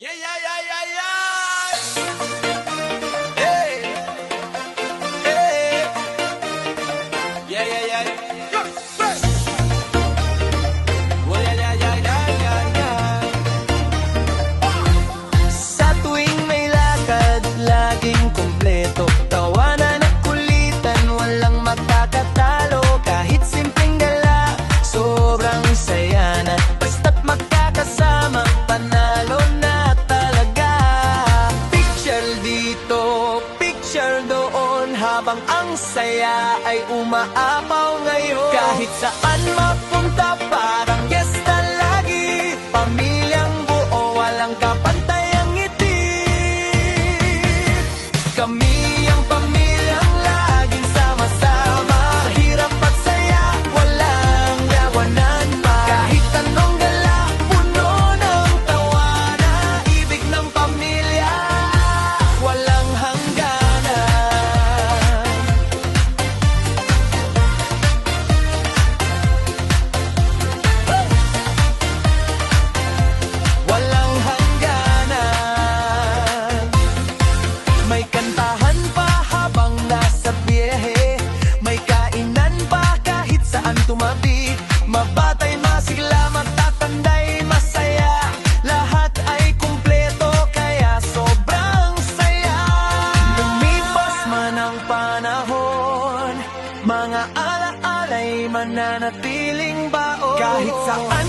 Yeah, yeah, yeah, yeah, yeah. Hey, hey. Yeah, yeah, yeah. Go, first. Oh, yeah, yeah, yeah, yeah, yeah, yeah. Sa tuwing may lakad, laging kumpleto. Tawanan at kulitan, walang magkakatalo. Kahit simpleng gala, sobrang saya na. Basta't magkakasama, panalo na talaga. Picture dito, picture doon, habang ang saya ay umaapaw ngayon. Kahit saan mapunta, parang fiesta lagi. Pamilyang buo, walang kapantayang ngiti. Kami ang pamilyang laging sama-sama. Hirap at saya, walang yawanan pa. Kahit anong gala, puno ng tawanan. Ibig ng pamilya, walang hangganan. Walang hangganan. May kantahan pa habang nasa biyahe. May kainan pa kahit saan tumabi. Mabatay, masigla, matatanday, masaya. Lahat ay kumpleto kaya sobrang saya. Lumipas man ang panahon, mga alaala'y mananatiling baon. Kahit saan